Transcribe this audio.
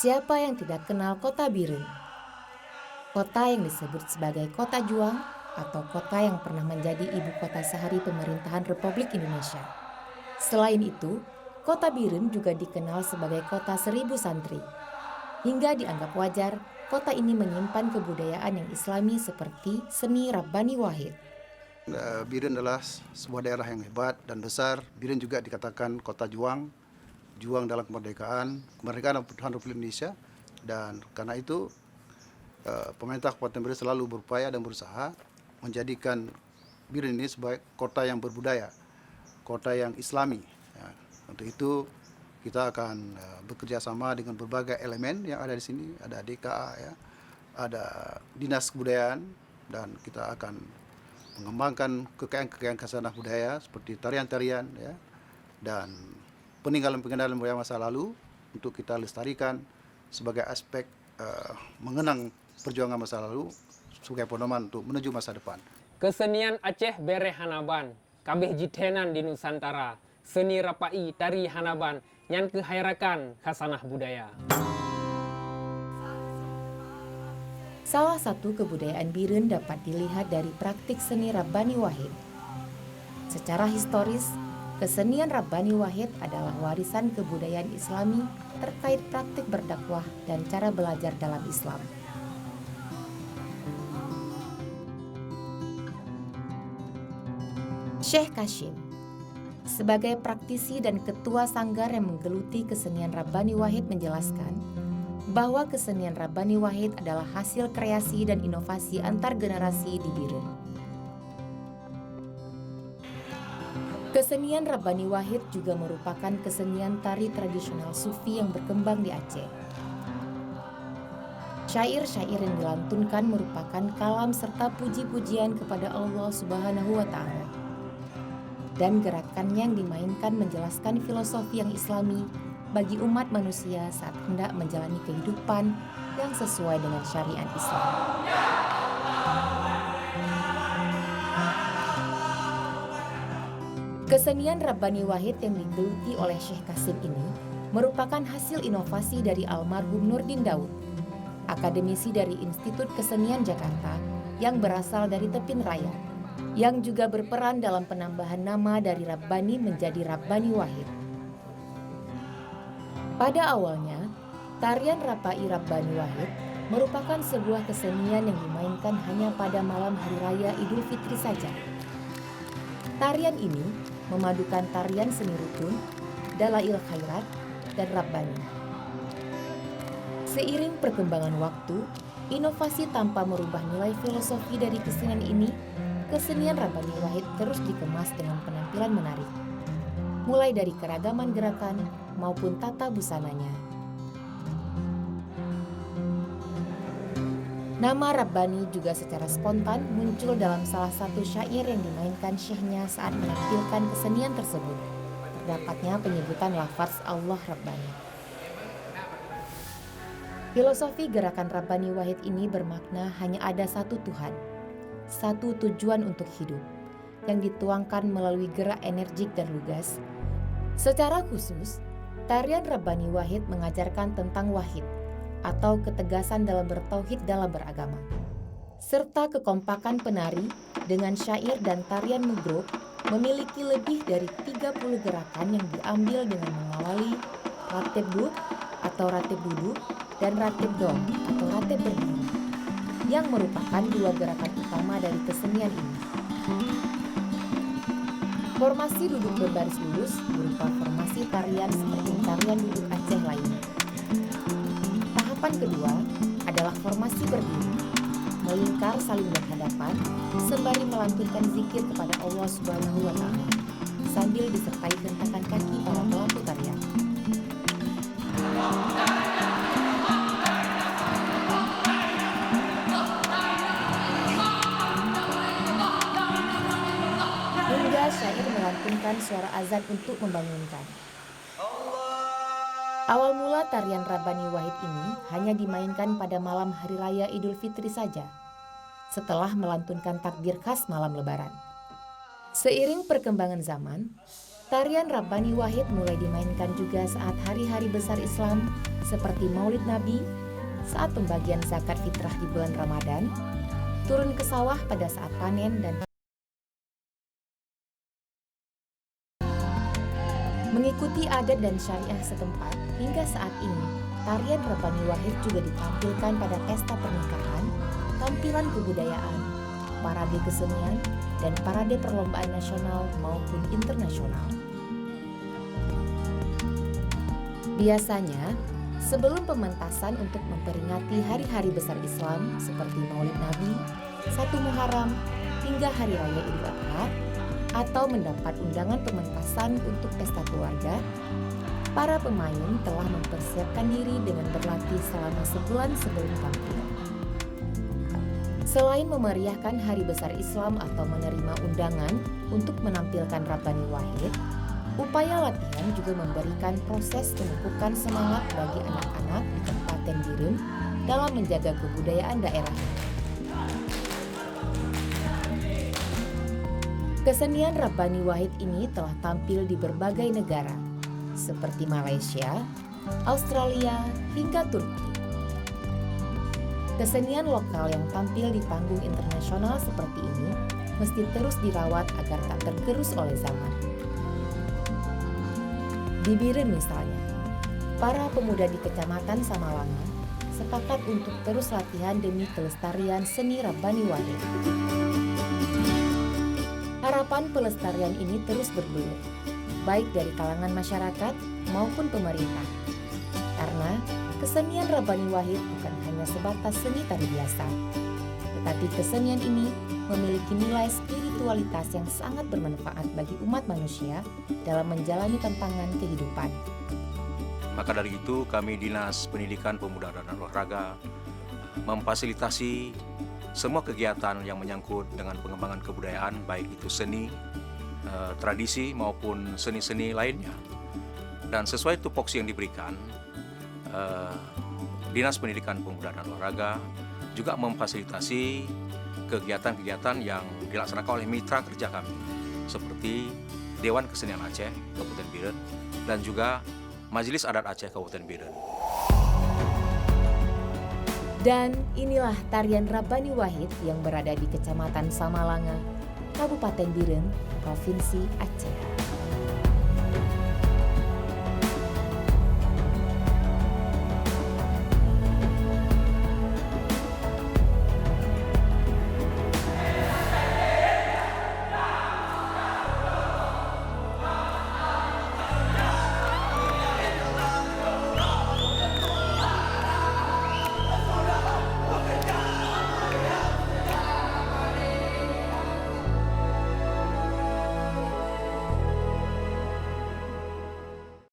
Siapa yang tidak kenal kota Birun? Kota yang disebut sebagai kota juang atau kota yang pernah menjadi ibu kota sehari pemerintahan Republik Indonesia. Selain itu, kota Birun juga dikenal sebagai kota 1.000 santri. Hingga dianggap wajar, kota ini menyimpan kebudayaan yang islami seperti seni Rabbani Wahid. Birun adalah sebuah daerah yang hebat dan besar. Birun juga dikatakan kota juang, juang dalam kemerdekaan Republik Indonesia. Dan karena itu pemerintah Kabupaten Birun selalu berupaya dan berusaha menjadikan Birun ini sebagai kota yang berbudaya, kota yang islami. Ya, untuk itu kita akan bekerja sama dengan berbagai elemen yang ada di sini. Ada DKA, ya, ada Dinas Kebudayaan, dan kita akan mengembangkan kekayaan khazanah budaya seperti tarian-tarian, ya, dan peninggalan-peninggalan budaya masa lalu untuk kita lestarikan sebagai aspek mengenang perjuangan masa lalu sebagai pedoman untuk menuju masa depan. Kesenian Aceh Bere Hanaban, kabeh jitenan di Nusantara, seni rapai tari Hanaban, nyan kehairakan khazanah budaya. Salah satu kebudayaan Birun dapat dilihat dari praktik seni Rabbani Wahid. Secara historis, kesenian Rabbani Wahid adalah warisan kebudayaan Islami terkait praktik berdakwah dan cara belajar dalam Islam. Syekh Kashim sebagai praktisi dan ketua sanggar yang menggeluti kesenian Rabbani Wahid menjelaskan bahwa kesenian Rabbani Wahid adalah hasil kreasi dan inovasi antar generasi di Birun. Kesenian Rabbani Wahid juga merupakan kesenian tari tradisional Sufi yang berkembang di Aceh. Syair-syair yang dilantunkan merupakan kalam serta puji-pujian kepada Allah Subhanahu wa Ta'ala. Dan gerakan yang dimainkan menjelaskan filosofi yang Islami bagi umat manusia saat hendak menjalani kehidupan yang sesuai dengan syariat Islam. Kesenian Rabbani Wahid yang digeluti oleh Syekh Kashim ini merupakan hasil inovasi dari almarhum Nurdin Daud, akademisi dari Institut Kesenian Jakarta yang berasal dari Tepin Raya, yang juga berperan dalam penambahan nama dari Rabbani menjadi Rabbani Wahid. Pada awalnya, tarian Rapai Rabbani Wahid merupakan sebuah kesenian yang dimainkan hanya pada malam Hari Raya Idul Fitri saja. Tarian ini memadukan tarian seni rukun, dalail khairat, dan Rabbani. Seiring perkembangan waktu, inovasi tanpa merubah nilai filosofi dari kesenian ini, kesenian Rabbani Wahid terus dikemas dengan penampilan menarik, mulai dari keragaman gerakan maupun tata busananya. Nama Rabbani juga secara spontan muncul dalam salah satu syair yang dimainkan syekhnya saat menampilkan kesenian tersebut. Terdapatnya penyebutan lafaz Allah Rabbani. Filosofi gerakan Rabbani Wahid ini bermakna hanya ada satu Tuhan, satu tujuan untuk hidup, yang dituangkan melalui gerak energik dan lugas. Secara khusus, tarian Rabbani Wahid mengajarkan tentang wahid atau ketegasan dalam bertauhid dalam beragama, serta kekompakan penari dengan syair dan tarian mugrok memiliki lebih dari 30 gerakan yang diambil dengan mengawali ratib duduk atau ratib duduk dan ratib dom atau ratib berdiri, yang merupakan dua gerakan utama dari kesenian ini. Formasi duduk berbaris lurus berupa formasi tarian seperti tarian duduk Aceh lainnya. Tahapan kedua adalah formasi berdiri, melingkar saling berhadapan sembari melantunkan zikir kepada Allah Subhanahu wa Ta'ala sambil disertai hentakan kaki para pelaku tarian. Hingga syair melantunkan suara azan untuk membangunkan. Awal mula tarian Rabbani Wahid ini hanya dimainkan pada malam Hari Raya Idul Fitri saja, setelah melantunkan takbir khas malam Lebaran. Seiring perkembangan zaman, Tarian Rabbani Wahid mulai dimainkan juga saat hari-hari besar Islam seperti Maulid Nabi, saat pembagian zakat fitrah di bulan Ramadan, turun ke sawah pada saat panen, dan mengikuti adat dan syariah setempat. Hingga saat ini, tarian Rabbani Wahid juga ditampilkan pada pesta pernikahan, tampilan kebudayaan, parade kesenian, dan parade perlombaan nasional maupun internasional. Biasanya, sebelum pementasan untuk memperingati hari-hari besar Islam seperti Maulid Nabi, 1 Muharram, hingga Hari Raya Idul Adha, atau mendapat undangan pementasan untuk pesta keluarga, para pemain telah mempersiapkan diri dengan berlatih selama sebulan sebelum tampil. Selain memeriahkan Hari Besar Islam atau menerima undangan untuk menampilkan Rabbani Wahid, upaya latihan juga memberikan proses pemupukan semangat bagi anak-anak di Kabupaten Biren dalam menjaga kebudayaan daerahnya. Kesenian Rabbani Wahid ini telah tampil di berbagai negara, seperti Malaysia, Australia, hingga Turki. Kesenian lokal yang tampil di panggung internasional seperti ini mesti terus dirawat agar tak tergerus oleh zaman. Di Biren misalnya, para pemuda di Kecamatan Samalanga sepakat untuk terus latihan demi kelestarian seni Rabbani Wahid. Harapan pelestarian ini terus bergulir, baik dari kalangan masyarakat maupun pemerintah. Karena kesenian Rabbani Wahid bukan hanya sebatas seni tari biasa, tetapi kesenian ini memiliki nilai spiritualitas yang sangat bermanfaat bagi umat manusia dalam menjalani tantangan kehidupan. Maka dari itu kami Dinas Pendidikan Pemuda dan Olahraga memfasilitasi semua kegiatan yang menyangkut dengan pengembangan kebudayaan, baik itu seni, tradisi maupun seni-seni lainnya. Dan sesuai tupoksi yang diberikan, Dinas Pendidikan Pemuda dan Olahraga juga memfasilitasi kegiatan-kegiatan yang dilaksanakan oleh mitra kerja kami, seperti Dewan Kesenian Aceh Kabupaten Biren dan juga Majelis Adat Aceh Kabupaten Biren. Dan inilah tarian Rabbani Wahid yang berada di Kecamatan Samalanga, Kabupaten Biren, Provinsi Aceh.